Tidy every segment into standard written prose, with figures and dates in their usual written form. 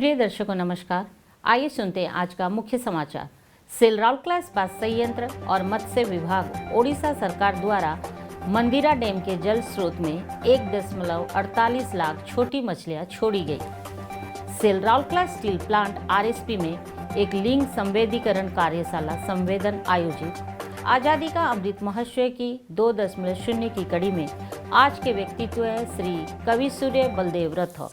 प्रिय दर्शकों नमस्कार। आइए सुनते हैं आज का मुख्य समाचार। सेल राउरकेला इस्पात संयंत्र और मत्स्य विभाग ओडिशा सरकार द्वारा मंदिरा डैम के जल स्रोत में 1.48 लाख छोटी मछलियां छोड़ी गई। SAIL Rourkela steel plant RSP में एक लिंग संवेदीकरण कार्यशाला संवेदन आयोजित। आज़ादी का अमृत महोत्सव की 2.0 की कड़ी में आज के व्यक्तित्व है श्री कवि सूर्य बलदेव रथ।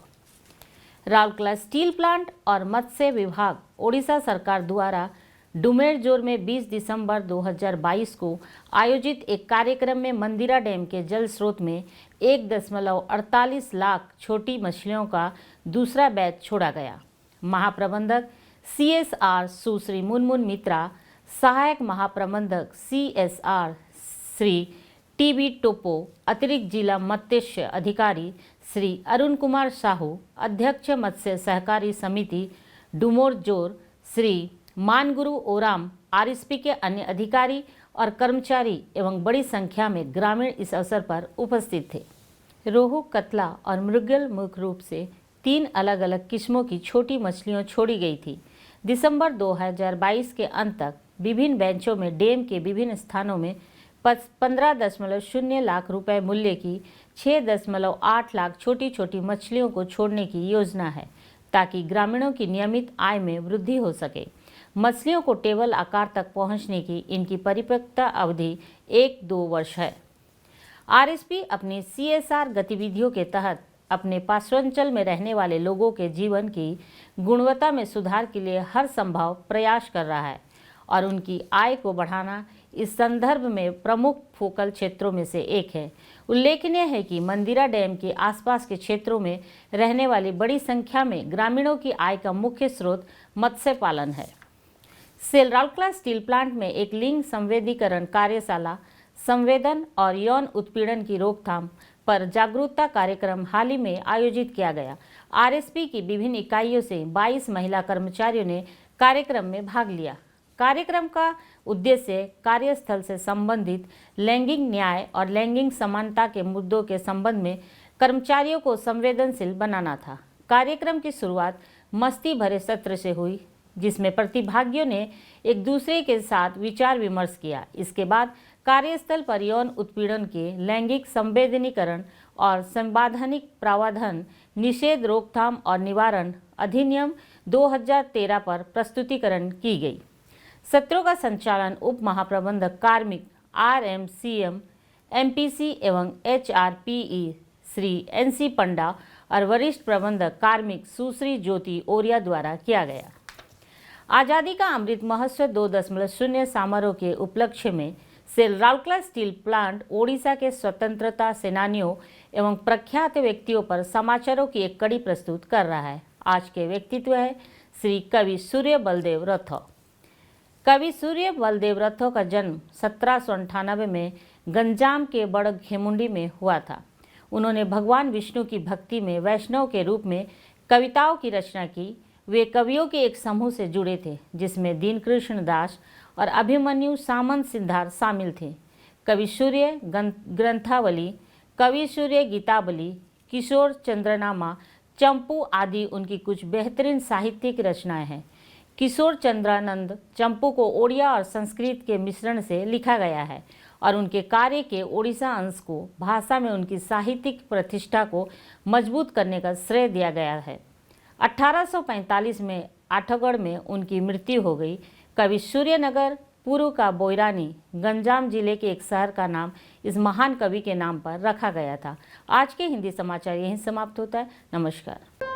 राउरकेला स्टील प्लांट और मत्स्य विभाग ओडिशा सरकार द्वारा डुमेरजोर में 20 दिसंबर 2022 को आयोजित एक कार्यक्रम में मंदिरा डैम के जल स्रोत में 1.48 लाख छोटी मछलियों का दूसरा बैच छोड़ा गया। महाप्रबंधक CSR सुश्री मुनमुन मित्रा, सहायक महाप्रबंधक CSR श्री TB टोपो, अतिरिक्त जिला मत्स्य अधिकारी श्री अरुण कुमार साहू, अध्यक्ष मत्स्य सहकारी समिति डुमोरजोर श्री मानगुरु ओराम, आरएसपी के अन्य अधिकारी और कर्मचारी एवं बड़ी संख्या में ग्रामीण इस अवसर पर उपस्थित थे। रोहू, कतला और मृगल मुख्य रूप से 3 अलग अलग किस्मों की छोटी मछलियां छोड़ी गई थी। दिसंबर 2022 के अंत तक विभिन्न बेंचों में डैम के विभिन्न स्थानों में 15.0 लाख रुपए मूल्य की 6.8 लाख छोटी छोटी मछलियों को छोड़ने की योजना है, ताकि ग्रामीणों की नियमित आय में वृद्धि हो सके। मछलियों को टेबल आकार तक पहुंचने की इनकी परिपक्वता अवधि 1-2 वर्ष है। आरएसपी अपनी CSR गतिविधियों के तहत अपने पार्श्वांचल में रहने वाले लोगों के जीवन की गुणवत्ता में सुधार के लिए हर संभव प्रयास कर रहा है और उनकी आय को बढ़ाना इस संदर्भ में प्रमुख फोकल क्षेत्रों में से एक है। उल्लेखनीय है कि मंदिरा डैम के आसपास के क्षेत्रों में रहने वाली बड़ी संख्या में ग्रामीणों की आय का मुख्य स्रोत मत्स्य पालन है। सेल राउरकेला स्टील प्लांट में एक लिंग संवेदीकरण कार्यशाला संवेदन और यौन उत्पीड़न की रोकथाम पर जागरूकता कार्यक्रम हाल ही में आयोजित किया गया। आरएसपी की विभिन्न इकाइयों से 22 महिला कर्मचारियों ने कार्यक्रम में भाग लिया। कार्यक्रम का उद्देश्य कार्यस्थल से संबंधित लैंगिक न्याय और लैंगिक समानता के मुद्दों के संबंध में कर्मचारियों को संवेदनशील बनाना था। कार्यक्रम की शुरुआत मस्ती भरे सत्र से हुई, जिसमें प्रतिभागियों ने एक दूसरे के साथ विचार विमर्श किया। इसके बाद कार्यस्थल पर यौन उत्पीड़न के लैंगिक संवेदनीकरण और संवैधानिक प्रावधान निषेध, रोकथाम और निवारण अधिनियम 2013 पर प्रस्तुतिकरण की गई। सत्रों का संचालन उप महाप्रबंधक कार्मिक RMCM MPC एवं HRPE श्री NC पंडा और वरिष्ठ प्रबंधक कार्मिक सुश्री ज्योति ओरिया द्वारा किया गया। आज़ादी का अमृत महोत्सव 2.0 समारोह के उपलक्ष्य में सेल राउरकेला स्टील प्लांट ओडिशा के स्वतंत्रता सेनानियों एवं प्रख्यात व्यक्तियों पर समाचारों की एक कड़ी प्रस्तुत कर रहा है। आज के व्यक्तित्व है श्री कवि सूर्य बलदेव रथ। कवि सूर्य बलदेव रथों का जन्म 1798 में गंजाम के बड़ खेमुंडी में हुआ था। उन्होंने भगवान विष्णु की भक्ति में वैष्णव के रूप में कविताओं की रचना की। वे कवियों के एक समूह से जुड़े थे, जिसमें दीनकृष्ण दास और अभिमन्यु सामंत सिद्धार्थ शामिल थे। कवि सूर्य ग्रंथावली, कवि सूर्य गीतावली, किशोर चंद्रनामा, चंपू आदि उनकी कुछ बेहतरीन साहित्यिक रचनाएं हैं। किशोर चंद्रानंद चंपू को ओडिया और संस्कृत के मिश्रण से लिखा गया है और उनके कार्य के ओडिशा अंश को भाषा में उनकी साहित्यिक प्रतिष्ठा को मजबूत करने का श्रेय दिया गया है। 1845 में आठगढ़ में उनकी मृत्यु हो गई। कवि सूर्यनगर पूर्व का बोईरानी गंजाम जिले के एक शहर का नाम इस महान कवि के नाम पर रखा गया था। आज के हिंदी समाचार यहीं समाप्त होता है। नमस्कार।